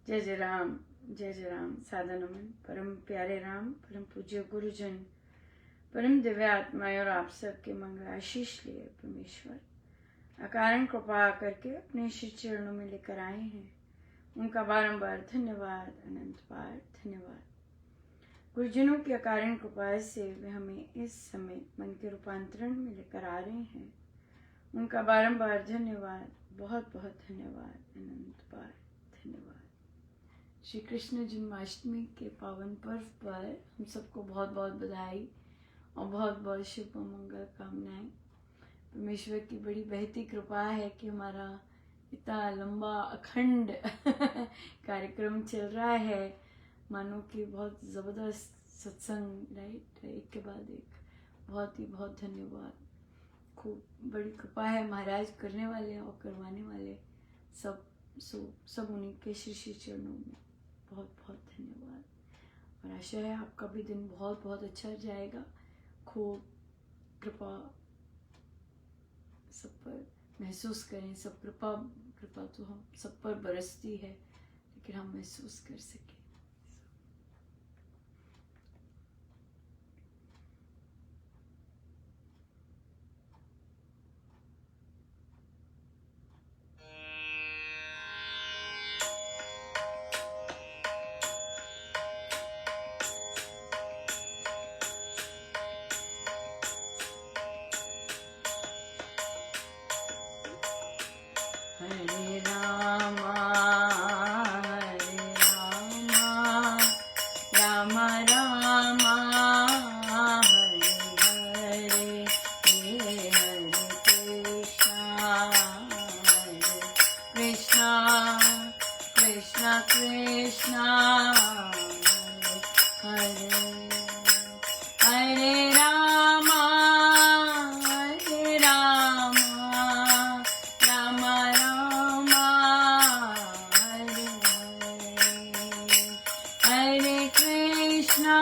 जय जय राम, जय जय राम। सादर नमन परम प्यारे राम, परम पूज्य गुरुजन, परम दिव्य आत्माएं और आप सबके मंगल आशीष लिए परमेश्वर अकारण कृपा करके अपने श्री चरणों में लेकर आए हैं। उनका बारंबार धन्यवाद, अनंत बार धन्यवाद। गुरुजनों की अकारण कृपा से वे हमें इस समय मन के रूपांतरण में लेकर आ रहे हैं। उनका बारंबार धन्यवाद, बहुत बहुत धन्यवाद, अनंत बार धन्यवाद। श्री कृष्ण जन्माष्टमी के पावन पर्व पर हम सबको बहुत बहुत बधाई और बहुत बहुत शुभ मंगल कामनाएं। परमेश्वर की बड़ी बहती कृपा है कि हमारा इतना लंबा अखंड कार्यक्रम चल रहा है, मानो कि बहुत ज़बरदस्त सत्संग, राइट, एक के बाद एक। बहुत धन्यवाद। खूब बड़ी कृपा है, महाराज करने वाले और करवाने वाले सब उन्हीं के श्री चरणों में बहुत बहुत धन्यवाद। और आशा है आपका भी दिन बहुत बहुत अच्छा जाएगा। खूब कृपा सब पर महसूस करें। सब कृपा तो हम सब पर बरसती है, लेकिन हम महसूस कर सकें। हरे रामा राम रामा हरे हरे, हरे कृष्णा कृष्णा कृष्णा हरे हरे रामा राम रामा हरे हरे, हरे कृष्णा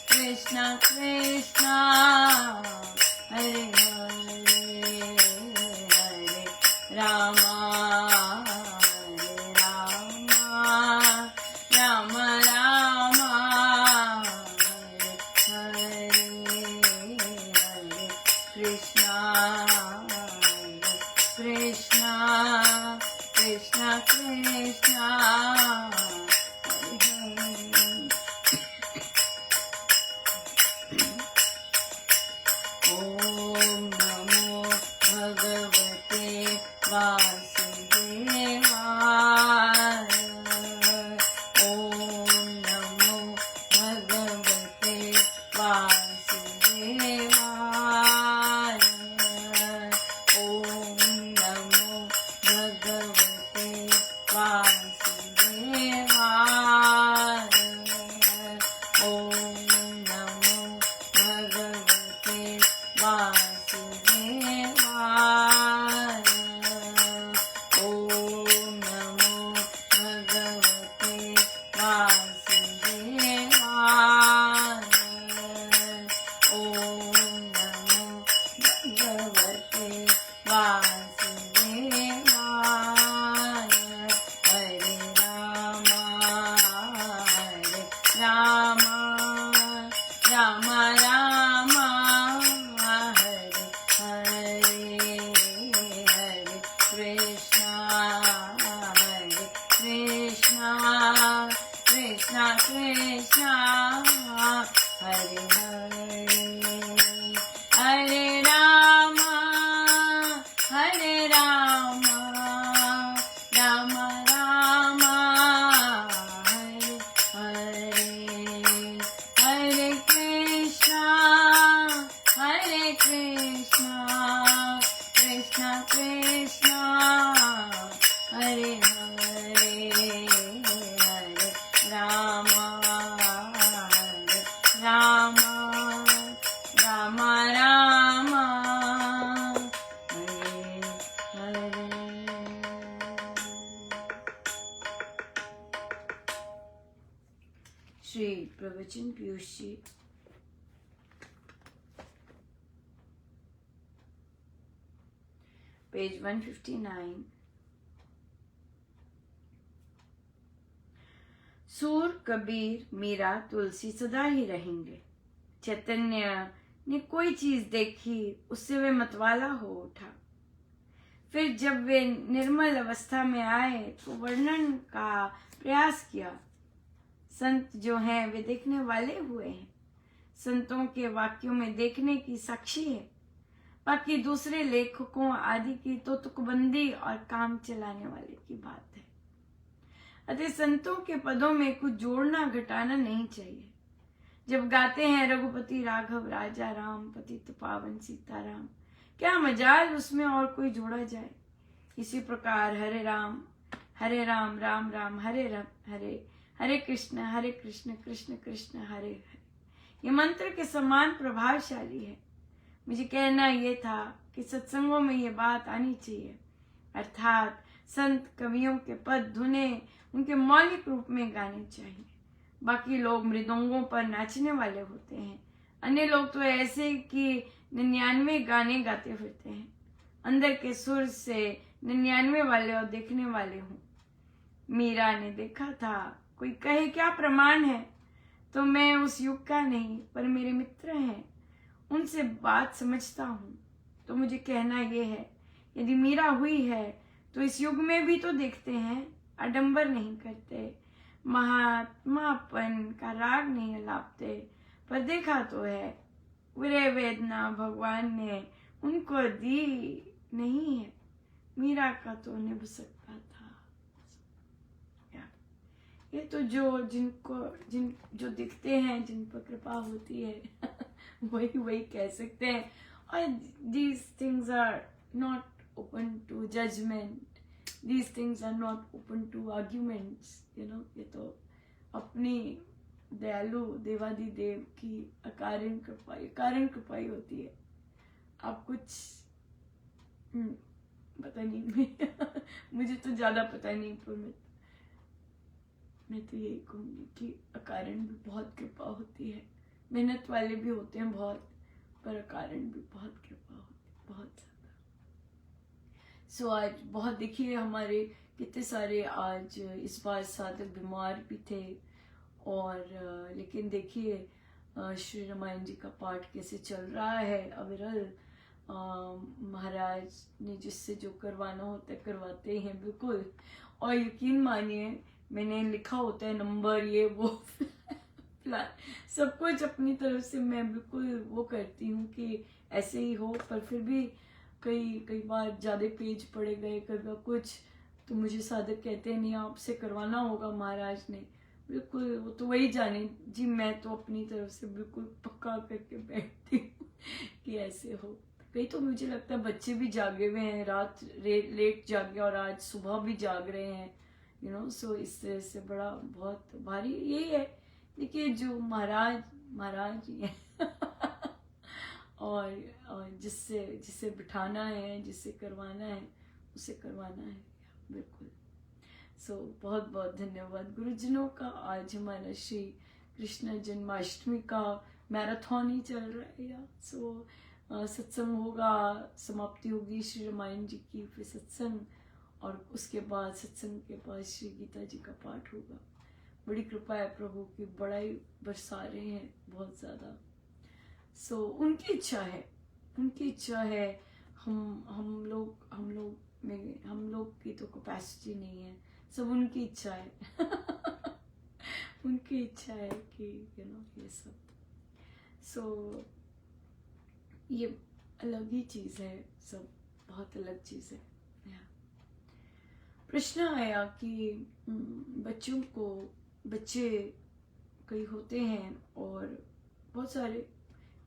कृष्णा कृष्णा हरे हरे, हरे रामा राम रामा हरे हरे, कृष्णा कृष्णा कृष्णा हरे हरे। ओम नमो भगवते वासुदेवाय। ओम नमो भगवते वासुदेवाय। ओम नमो भगवते वासुदेवाय। ओम नमो भगवते वासुदेवाय। ओम नमो भगवते वासुदेवाय। ओम नमो भगवते वासुदेवाय। हरे रामा राम रामा हरे हरे, हरे कृष्णा कृष्णा कृष्णा हरे हरे, हरे रामा राम रामा हरे हरे, हरे कृष्णा कृष्णा कृष्णा हरे हरे, हरे रामा रामा हरे हरे। श्री प्रवचन पीयूष जी, पेज 159, सूर, कबीर, मीरा, तुलसी सदा ही रहेंगे। चैतन्य ने कोई चीज देखी, उससे वे मतवाला हो उठा। फिर जब वे निर्मल अवस्था में आए तो वर्णन का प्रयास किया। संत जो हैं वे देखने वाले हुए हैं। संतों के वाक्यों में देखने की साक्षी है। बाकी दूसरे लेखकों आदि की तो तुकबंदी और काम चलाने वाले की बात है। अतः संतों के पदों में कुछ जोड़ना घटाना नहीं चाहिए। जब गाते हैं रघुपति राघव राजा राम, पतित पावन सीताराम, क्या मजाल उसमें और कोई जोड़ा जाए। इसी प्रकार हरे राम राम राम हरे हरे, हरे कृष्ण कृष्ण कृष्ण हरे हरे, ये मंत्र के समान प्रभावशाली है। मुझे कहना ये था कि सत्संगों में ये बात आनी चाहिए, अर्थात संत कवियों के पद धुने उनके मौलिक रूप में गाने चाहिए। बाकी लोग मृदंगों पर नाचने वाले होते हैं। अन्य लोग तो ऐसे कि 99 गाने गाते फिरते हैं। अंदर के सुर से 99 वाले और देखने वाले हों। मीरा ने देखा था। कोई कहे क्या प्रमाण है, तो मैं उस युग का नहीं पर मेरे मित्र हैं, उनसे बात समझता हूँ। तो मुझे कहना ये है, यदि मीरा हुई है तो इस युग में भी तो देखते हैं, आडंबर नहीं करते, महात्मापन का राग नहीं अलापते, पर देखा तो है वे वेदना भगवान ने उनको दी नहीं है। मीरा का तो निभ सकता था। ये तो जो दिखते हैं, जिन पर कृपा होती है वही कह सकते हैं। और these things are not open to judgment, these things are not open to arguments, you know। ये तो अपनी दयालु देवादिदेव की अकारण कृपा ही होती है। आप कुछ पता नहीं मुझे तो ज्यादा पता नहीं, पर मैं तो यही कहूंगी कि अकारण भी बहुत कृपा होती है। मेहनत वाले भी होते हैं बहुत, पर अकारण भी बहुत कृपा होती है, बहुत ज्यादा। सो आज बहुत देखिए हमारे कितने सारे आज इस बार साधक बीमार भी थे, और लेकिन देखिए श्री रामायण जी का पाठ कैसे चल रहा है अविरल। महाराज ने जिससे जो करवाना होता है करवाते हैं बिल्कुल। और यकीन मानिए मैंने लिखा होता है नंबर ये वो सब कुछ अपनी तरफ से मैं बिल्कुल वो करती हूँ कि ऐसे ही हो, पर फिर भी कई बार ज़्यादा पेज पड़े गए, कई बार कुछ, तो मुझे साधक कहते हैं नहीं आपसे करवाना होगा महाराज ने। बिल्कुल वो तो वही जाने जी, मैं तो अपनी तरफ से बिल्कुल पक्का करके बैठती हूँ कि ऐसे हो। कई तो मुझे लगता है बच्चे भी जागे हुए हैं, रात लेट जागे और आज सुबह भी जाग रहे हैं, यू नो। सो इस तरह से बड़ा बहुत भारी यही है। देखिए जो महाराज ही है और जिससे बिठाना है, जिससे करवाना है, उसे करवाना है बिल्कुल। सो बहुत बहुत धन्यवाद गुरुजनों का। आज हमारा श्री कृष्ण जन्माष्टमी का मैराथन ही चल रहा है यार। सो सत्संग होगा, समाप्ति होगी श्री रामायण जी की, फिर सत्संग, और उसके बाद सत्संग के बाद श्री गीता जी का पाठ होगा। बड़ी कृपा है प्रभु की, बड़ा ही बरसा रहे हैं बहुत ज़्यादा। सो उनकी इच्छा है। हम लोग की तो कैपेसिटी नहीं है, सब उनकी इच्छा है उनकी इच्छा है कि यू नो ये सब। सो ये अलग ही चीज़ है, सब बहुत अलग चीज़ है। प्रश्न आया कि बच्चे कई होते हैं और बहुत सारे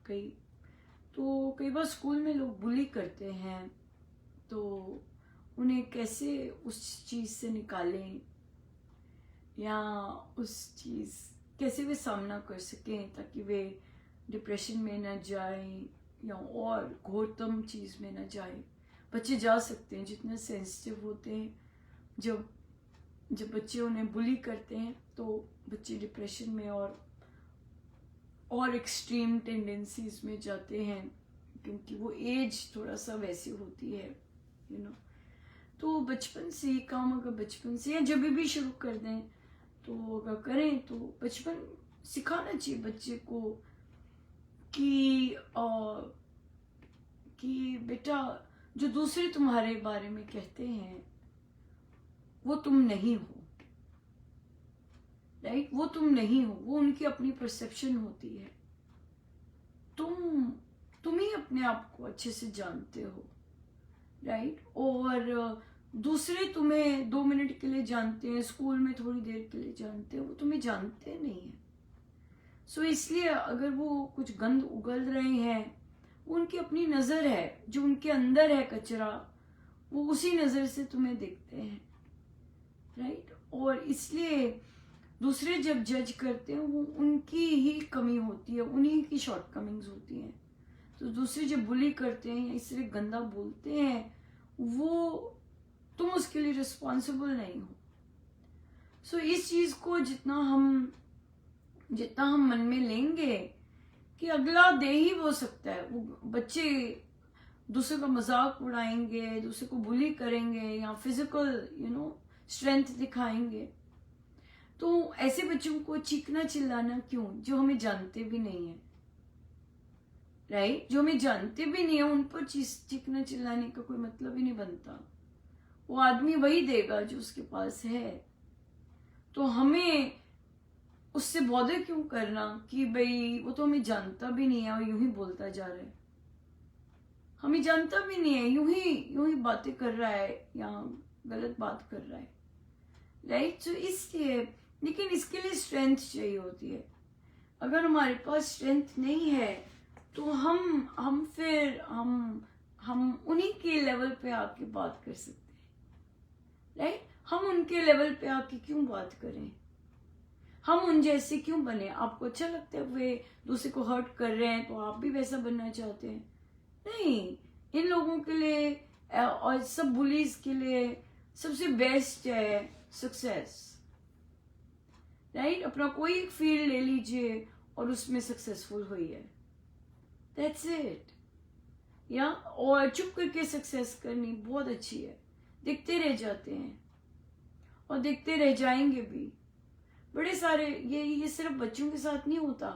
कई बार स्कूल में लोग बुली करते हैं, तो उन्हें कैसे उस चीज़ से निकालें, या उस चीज़ कैसे वे सामना कर सकें ताकि वे डिप्रेशन में न जाएं या और घोरतम चीज़ में न जाएं। बच्चे जा सकते हैं जितने सेंसिटिव होते हैं। जब बच्चे उन्हें बुली करते हैं तो बच्चे डिप्रेशन में और एक्सट्रीम टेंडेंसीज में जाते हैं, क्योंकि वो एज थोड़ा सा वैसी होती है, यू नो। तो बचपन से काम अगर बचपन से या जब भी शुरू कर दें तो अगर करें तो बचपन सिखाना चाहिए बच्चे को कि बेटा जो दूसरे तुम्हारे बारे में कहते हैं वो तुम नहीं हो, राइट? वो तुम नहीं हो, वो उनकी अपनी परसेप्शन होती है। तुम ही अपने आप को अच्छे से जानते हो, राइट? और दूसरे तुम्हें 2 मिनट के लिए जानते हैं, स्कूल में थोड़ी देर के लिए जानते हैं, वो तुम्हें जानते नहीं है। सो इसलिए अगर वो कुछ गंद उगल रहे हैं, वो उनकी अपनी नजर है, जो उनके अंदर है कचरा, वो उसी नजर से तुम्हें देखते हैं, राइट? और इसलिए दूसरे जब जज करते हैं वो उनकी ही कमी होती है, उन्हीं की शॉर्टकमिंग्स होती हैं। तो दूसरे जब बुली करते हैं या इस तरह गंदा बोलते हैं, वो तुम उसके लिए रिस्पॉन्सिबल नहीं हो। सो इस चीज को जितना हम मन में लेंगे कि अगला दे ही वो सकता है, वो बच्चे दूसरे का मजाक उड़ाएंगे, दूसरे को बुली करेंगे या फिजिकल स्ट्रेंथ दिखाएंगे, तो ऐसे बच्चों को चीखना चिल्लाना क्यों, जो हमें जानते भी नहीं है, राइट? जो हमें जानते भी नहीं है उन पर चीखना चिल्लाने का कोई मतलब ही नहीं बनता। वो आदमी वही देगा जो उसके पास है। तो हमें उससे बॉदर क्यों करना कि भाई वो तो हमें जानता भी नहीं है और यूं ही बोलता जा रहा है, हमें जानता भी नहीं है, यूं ही बातें कर रहा है या गलत बात कर रहा है, राइट? तो इसलिए, लेकिन इसके लिए स्ट्रेंथ चाहिए होती है। अगर हमारे पास स्ट्रेंथ नहीं है तो हम उन्हीं के लेवल पे आके बात कर सकते हैं, राइट? हम उनके लेवल पे आके क्यों बात करें, हम उन जैसे क्यों बने? आपको अच्छा लगता है वे दूसरे को हर्ट कर रहे हैं तो आप भी वैसा बनना चाहते हैं? नहीं, इन लोगों के लिए और सब बुलीज के लिए सबसे बेस्ट है सक्सेस, राइट? अपना कोई एक फील्ड ले लीजिए और उसमें सक्सेसफुल हुई है, दैट्स इट। या और चुप करके सक्सेस करनी बहुत अच्छी है, दिखते रह जाते हैं और दिखते रह जाएंगे भी। बड़े सारे ये सिर्फ बच्चों के साथ नहीं होता,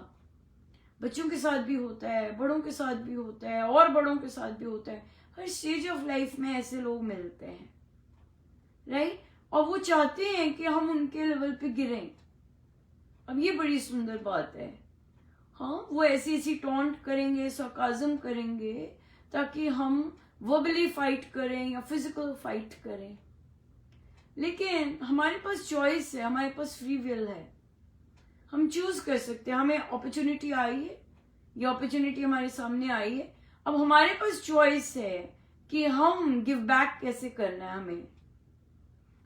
बच्चों के साथ भी होता है, बड़ों के साथ भी होता है और बड़ों के साथ भी होता है। हर स्टेज ऑफ लाइफ में ऐसे लोग मिलते हैं, राइट? और वो चाहते हैं कि हम उनके लेवल पे गिरें। अब ये बड़ी सुंदर बात है। हाँ, वो ऐसी टॉन्ट करेंगे, सरकाज़म करेंगे ताकि हम वर्बली फाइट करें या फिजिकल फाइट करें, लेकिन हमारे पास चॉइस है, हमारे पास फ्री विल है, हम चूज कर सकते हैं। हमें अपॉर्चुनिटी आई है, ये अपॉर्चुनिटी हमारे सामने आई है, अब हमारे पास चॉइस है कि हम गिव बैक कैसे करना है।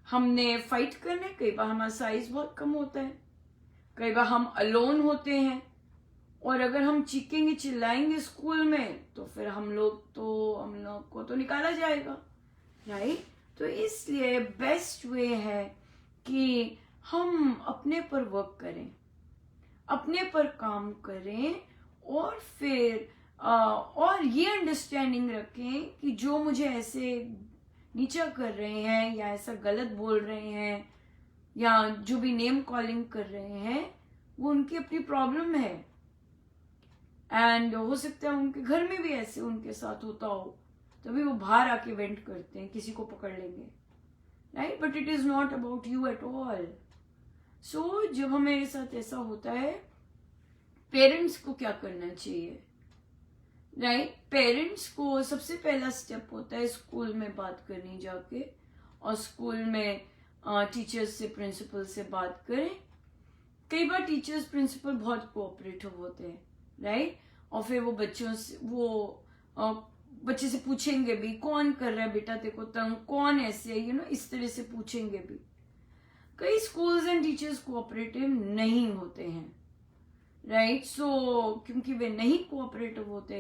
हमने फाइट करना है। कई बार हमारा साइज बहुत कम होता है, कई बार हम अलोन होते हैं, और अगर हम चीखेंगे चिल्लाएंगे स्कूल में तो फिर हम लोग को तो निकाला जाएगा, राइट? तो इसलिए बेस्ट वे है कि हम अपने पर वर्क करें, अपने पर काम करें, और फिर और ये अंडरस्टैंडिंग रखें कि जो मुझे ऐसे नीचा कर रहे हैं या ऐसा गलत बोल रहे हैं या जो भी नेम कॉलिंग कर रहे हैं, वो उनकी अपनी प्रॉब्लम है। एंड हो सकता है उनके घर में भी ऐसे उनके साथ होता हो, तभी वो बाहर आके वेंट करते हैं, किसी को पकड़ लेंगे, right? But it is not about you at all. So जब हमारे साथ ऐसा होता है, पेरेंट्स को क्या करना चाहिए, राइट? पेरेंट्स को सबसे पहला स्टेप होता है स्कूल में बात करनी जाके, और स्कूल में टीचर्स से, प्रिंसिपल से बात करें। कई बार टीचर्स प्रिंसिपल बहुत कोऑपरेटिव होते हैं, राइट? और फिर वो बच्चे से पूछेंगे भी, कौन कर रहा है बेटा तेरे को तंग, कौन ऐसे, इस तरह से पूछेंगे भी। कई स्कूल्स एंड टीचर्स कोऑपरेटिव नहीं होते हैं, राइट? सो क्योंकि वे नहीं कोऑपरेटिव होते,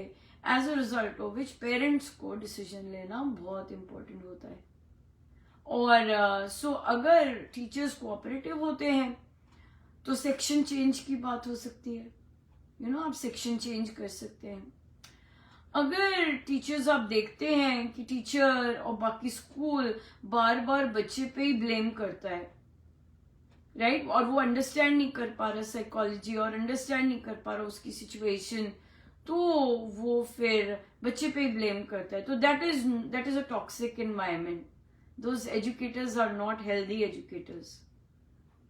as a result of which parents को डिसीजन लेना बहुत इंपॉर्टेंट होता है। और सो अगर टीचर्स कोऑपरेटिव होते हैं तो सेक्शन चेंज की बात हो सकती है, आप सेक्शन चेंज कर सकते हैं। अगर टीचर्स, आप देखते हैं कि टीचर और बाकी स्कूल बार बार बच्चे पे ही ब्लेम करता है, राइट, और वो अंडरस्टैंड नहीं कर पा रहा साइकोलॉजी और अंडरस्टैंड नहीं कर पा रहा उसकी सिचुएशन, तो वो फिर बच्चे पे ही ब्लेम करता है. तो that is a toxic environment. Those educators are not healthy educators,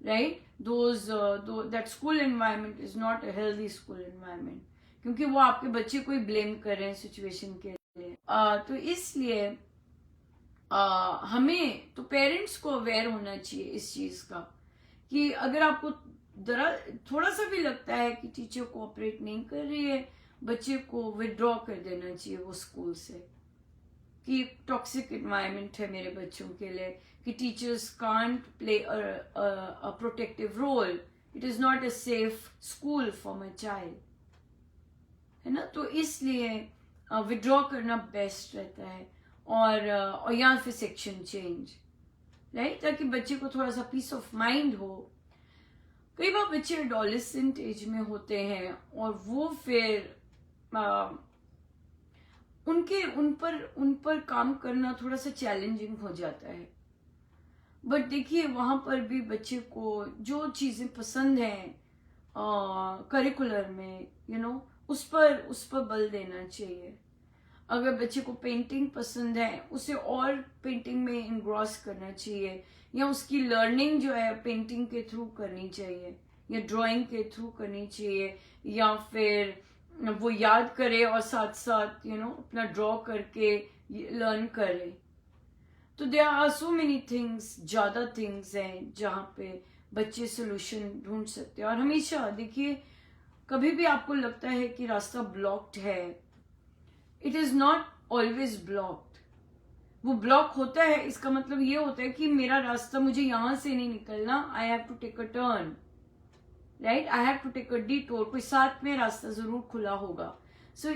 right. That school environment is not a healthy school environment, क्योंकि वो आपके बच्चे को ही ब्लेम कर रहे हैं सिचुएशन के लिए. तो इसलिए हमें तो पेरेंट्स को अवेयर होना चाहिए इस चीज का, कि अगर आपको थोड़ा सा भी लगता है कि टीचर कोऑपरेट नहीं कर रही है, बच्चे को विड्रॉ कर देना चाहिए वो स्कूल से, कि टॉक्सिक एनवायरनमेंट है मेरे बच्चों के लिए, कि teachers can't play a protective role, it is not a safe school for my child, है ना. तो इसलिए विड्रॉ करना बेस्ट रहता है, और या फिर सेक्शन चेंज, राइट, ताकि बच्चे को थोड़ा सा पीस ऑफ माइंड हो. कई बार बच्चे एडोलेसेंट एज में होते हैं और वो फिर उन पर काम करना थोड़ा सा चैलेंजिंग हो जाता है. बट देखिए वहां पर भी बच्चे को जो चीजें पसंद हैं करिकुलर में, उस पर बल देना चाहिए. अगर बच्चे को पेंटिंग पसंद है, उसे और पेंटिंग में इंग्रॉस करना चाहिए, या उसकी लर्निंग जो है पेंटिंग के थ्रू करनी चाहिए, या ड्राइंग के थ्रू करनी चाहिए, या फिर वो याद करे और साथ साथ अपना ड्रॉ करके लर्न करे. तो there are so many things, ज्यादा थिंग्स हैं जहाँ पे बच्चे सोल्यूशन ढूंढ सकते हैं. और हमेशा देखिए, कभी भी आपको लगता है कि रास्ता ब्लॉक्ड है, it is not always blocked. वो ब्लॉक होता है, इसका मतलब ये होता है कि मेरा रास्ता, मुझे यहां से नहीं निकलना, I have to take a turn, right, I have to take a detour, कोई साथ में रास्ता जरूर खुला होगा. सो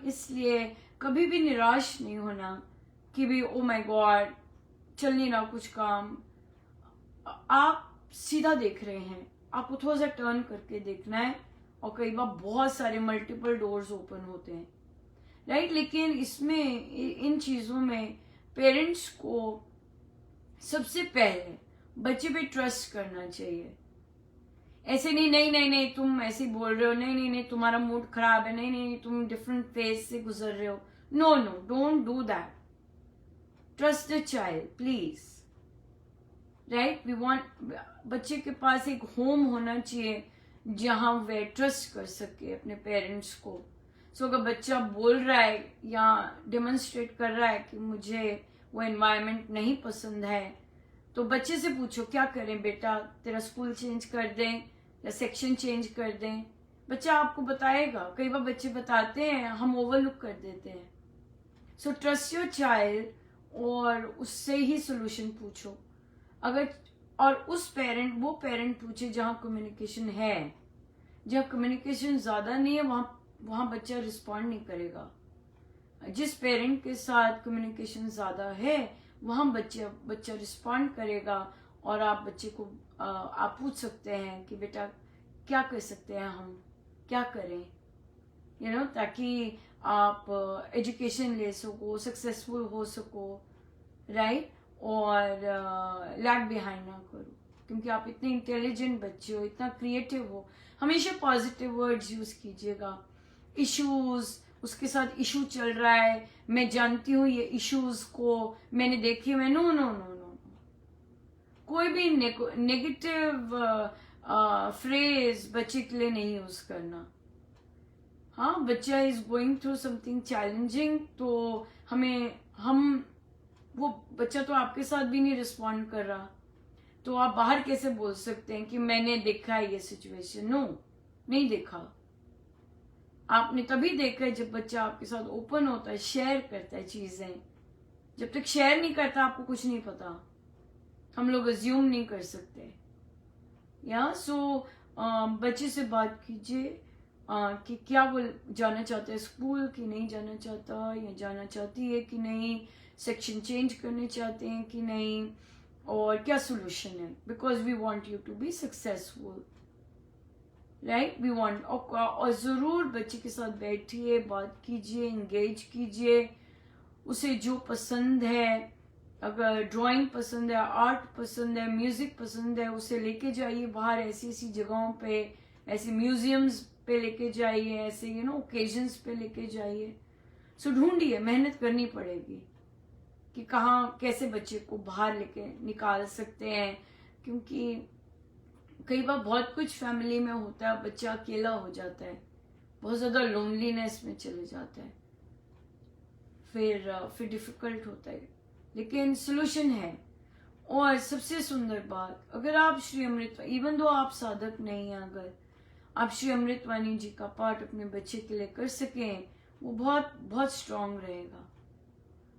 इसलिए कभी भी निराश नहीं होना कि भी ओ माय गॉड चल नहीं रहा कुछ काम. आप सीधा देख रहे हैं, आपको थोड़ा सा टर्न करके देखना है, और कई बार बहुत सारे मल्टीपल डोर्स ओपन होते हैं, राइट. लेकिन इसमें इन चीजों में पेरेंट्स को सबसे पहले बच्चे पे ट्रस्ट करना चाहिए. ऐसे नहीं तुम ऐसे बोल रहे हो, नहीं तुम्हारा मूड खराब है, नहीं तुम डिफरेंट फेज से गुजर रहे हो, no don't do that. Trust the child please, right. We want बच्चे के पास एक होम होना चाहिए जहां वे ट्रस्ट कर सके अपने पेरेंट्स को. सो अगर बच्चा बोल रहा है या डेमोन्स्ट्रेट कर रहा है कि मुझे वो एनवायरनमेंट नहीं पसंद है, तो बच्चे से पूछो क्या करें बेटा, तेरा स्कूल चेंज कर दें या सेक्शन चेंज कर दें. बच्चा आपको बताएगा. कई बार बच्चे बताते हैं, हम ओवरलुक कर देते हैं. सो ट्रस्ट योर चाइल्ड, और उससे ही सोल्यूशन पूछो. अगर और वो पेरेंट पूछे जहां कम्युनिकेशन है. जहां कम्युनिकेशन ज्यादा नहीं है, वहां बच्चा रिस्पॉन्ड नहीं करेगा. जिस पेरेंट के साथ कम्युनिकेशन ज्यादा है, वहां बच्चा रिस्पॉन्ड करेगा, और आप बच्चे को आप पूछ सकते हैं कि बेटा क्या कर सकते हैं, हम क्या करें, ताकि आप एजुकेशन ले सको, सक्सेसफुल हो सको, राइट. और लैग बिहाइंड ना करो, क्योंकि आप इतने इंटेलिजेंट बच्चे हो, इतना क्रिएटिव हो. हमेशा पॉजिटिव वर्ड्स यूज कीजिएगा. इश्यूज, उसके साथ इशू चल रहा है, मैं जानती हूँ ये इश्यूज को, मैंने देखे हुए, नो नो नो नो, कोई भी नेगेटिव फ्रेज बच्चे के लिए नहीं यूज करना. हाँ, बच्चा is going through something challenging, तो वो बच्चा तो आपके साथ भी नहीं रिस्पॉन्ड कर रहा, तो आप बाहर कैसे बोल सकते हैं कि मैंने देखा है ये सिचुएशन. नो, नहीं देखा. आपने तभी देखा है जब बच्चा आपके साथ ओपन होता है, शेयर करता है चीजें. जब तक शेयर नहीं करता आपको कुछ नहीं पता. हम लोग अज्यूम नहीं कर सकते. सो बच्चे से बात कीजिए कि क्या वो जाना चाहता है स्कूल, कि नहीं जाना चाहता, या जाना चाहती है कि नहीं, सेक्शन चेंज करने चाहते हैं कि नहीं, और क्या सोल्यूशन है. Because we want you to be successful, right. We want, और जरूर बच्चे के साथ बैठिए, बात कीजिए, इंगेज कीजिए. उसे जो पसंद है अगर ड्राइंग पसंद है, आर्ट पसंद है, म्यूजिक पसंद है, उसे लेके जाइए बाहर, ऐसी ऐसी जगहों पे, ऐसे म्यूजियम्स पे लेके जाइए, ऐसे ओकेजन्स पे लेके जाइए। सो ढूंढिए, मेहनत करनी पड़ेगी कि कहाँ कैसे बच्चे को बाहर लेके निकाल सकते हैं, क्योंकि कई बार बहुत कुछ फैमिली में होता है, बच्चा अकेला हो जाता है, बहुत ज्यादा लोनलीनेस में चले जाता है, फिर डिफिकल्ट होता है, लेकिन सोल्यूशन है। और सबसे सुंदर बात, अगर आप श्री अमृत, इवन दो आप साधक नहीं हैं, अगर आप श्री अमृतवाणी जी का पाठ अपने बच्चे के लिए कर सकें, वो बहुत बहुत स्ट्रांग रहेगा,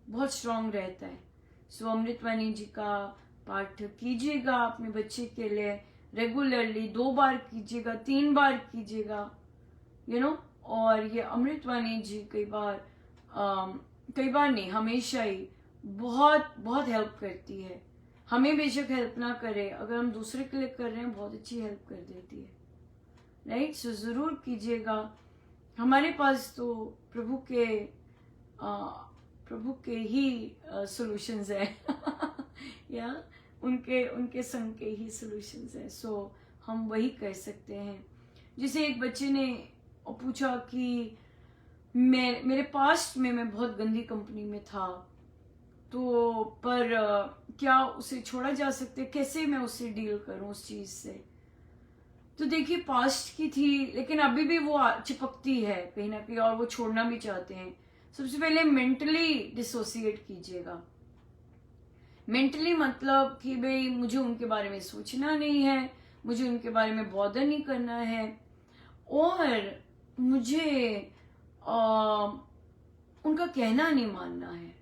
बहुत स्ट्रांग रहता है। सो अमृतवाणी जी का पाठ कीजिएगा अपने बच्चे के लिए रेगुलरली, 2 बार कीजिएगा, 3 बार कीजिएगा, और ये अमृतवाणी जी कई बार नहीं, हमेशा ही बहुत बहुत हेल्प करती है। हमें बेशक हेल्प ना करे, अगर हम दूसरे के लिए कर रहे हैं, बहुत अच्छी हेल्प कर देती है, राइट। सो जरूर कीजिएगा। हमारे पास तो प्रभु के ही सॉल्यूशंस है या उनके संग के ही सॉल्यूशंस है। सो हम वही कर सकते हैं। जिसे एक बच्चे ने पूछा कि मेरे पास्ट में मैं बहुत गंदी कंपनी में था, तो पर क्या उसे छोड़ा जा सकता है, कैसे मैं उससे डील करूं उस चीज से। तो देखिए, पास्ट की थी, लेकिन अभी भी वो चिपकती है कहीं ना कहीं, और वो छोड़ना भी चाहते हैं। सबसे पहले मेंटली डिसोसिएट कीजिएगा। मेंटली मतलब कि भाई मुझे उनके बारे में सोचना नहीं है, मुझे उनके बारे में बॉदर नहीं करना है, और मुझे उनका कहना नहीं मानना है,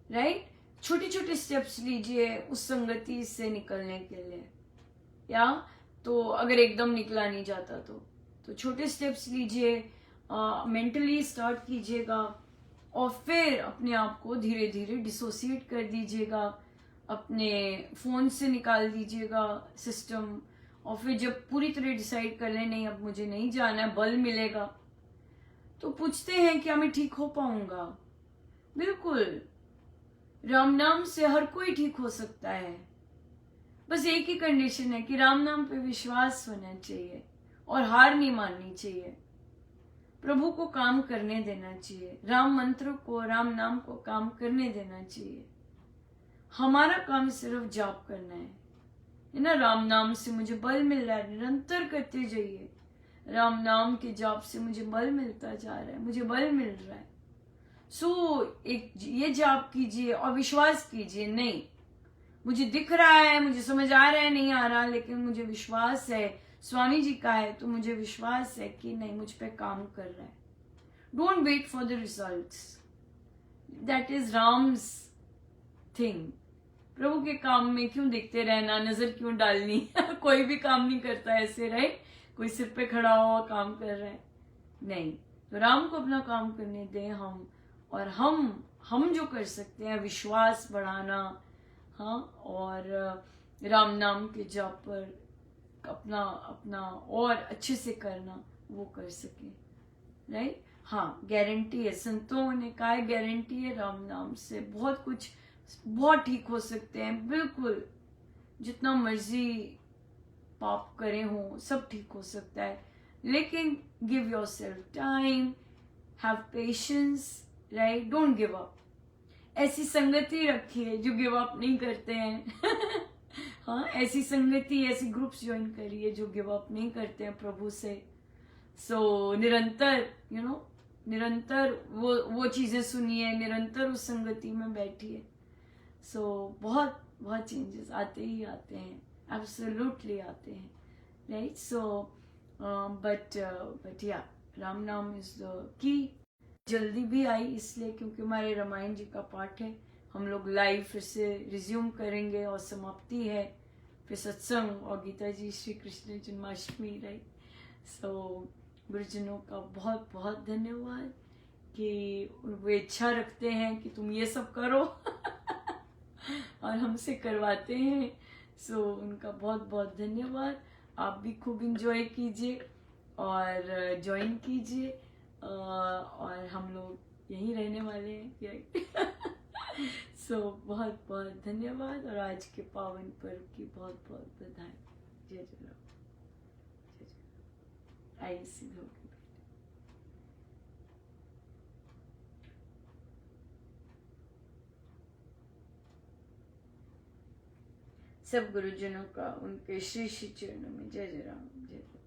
राइट। छोटे छोटे स्टेप्स लीजिए उस संगति से निकलने के लिए, या तो अगर एकदम निकला नहीं जाता तो छोटे स्टेप्स लीजिए, मेंटली स्टार्ट कीजिएगा, और फिर अपने आप को धीरे धीरे डिसोसिएट कर दीजिएगा, अपने फोन से निकाल दीजिएगा सिस्टम, और फिर जब पूरी तरह डिसाइड कर लें नहीं अब मुझे नहीं जाना है, बल मिलेगा, तो पूछते हैं क्या मैं ठीक हो पाऊंगा। बिल्कुल, राम नाम से हर कोई ठीक हो सकता है। बस एक ही कंडीशन है कि राम नाम पे विश्वास होना चाहिए और हार नहीं माननी चाहिए, प्रभु को काम करने देना चाहिए, राम मंत्र को, राम नाम को काम करने देना चाहिए। हमारा काम सिर्फ जाप करना है ना। राम नाम से मुझे बल मिल रहा है, निरंतर करते जाइए। राम नाम के जाप से मुझे बल मिलता जा रहा है, मुझे बल मिल रहा है। एक ये जाप कीजिए और विश्वास कीजिए, नहीं मुझे दिख रहा है, मुझे समझ आ रहा है, नहीं आ रहा, लेकिन मुझे विश्वास है, स्वामी जी का है तो मुझे विश्वास है कि नहीं मुझ पे काम कर रहा है। Don't wait for the results, that is Ram's thing. प्रभु के काम में क्यों देखते रहना, नजर क्यों डालनी कोई भी काम नहीं करता ऐसे, राइट। कोई सिर पे खड़ा हो काम कर रहा है, नहीं। तो राम को अपना काम करने दें हम, और हम जो कर सकते हैं विश्वास बढ़ाना, हाँ, और राम नाम के जाप पर अपना और अच्छे से करना, वो कर सके, राइट। हाँ, गारंटी है, संतों ने कहा है गारंटी है, राम नाम से बहुत कुछ बहुत ठीक हो सकते हैं। बिल्कुल, जितना मर्जी पाप करे हो सब ठीक हो सकता है, लेकिन give your self time, have patience, right, don't give up. ऐसी संगति रखिए जो गिव अप नहीं करते हैं हाँ, ऐसी संगति, ऐसी ग्रुप्स ज्वाइन करिए जो गिव अप नहीं करते हैं प्रभु से। निरंतर निरंतर वो चीजें सुनिए, निरंतर उस संगति में बैठिए। बहुत बहुत चेंजेस आते ही आते हैं, एब्सोल्युटली आते हैं, राइट। बट या, राम नाम इज द की। जल्दी भी आई इसलिए क्योंकि हमारे रामायण जी का पाठ है, हम लोग लाइव फिर से रिज्यूम करेंगे और समाप्ति है, फिर सत्संग और गीता जी श्री कृष्ण जन्माष्टमी, राइट। गुरुजनों का बहुत बहुत धन्यवाद कि वो इच्छा रखते हैं कि तुम ये सब करो और हमसे करवाते हैं। उनका बहुत बहुत धन्यवाद। आप भी खूब इंजॉय कीजिए और ज्वाइन कीजिए, और हम लोग यहीं रहने वाले हैं सो बहुत बहुत धन्यवाद और आज के पावन पर्व की बहुत बहुत बधाई। जय जय राम, जय जय। आइए सीधे होके बैठे। सब गुरुजनों का उनके श्री श्री चरणों में जय जय राम, जय जय।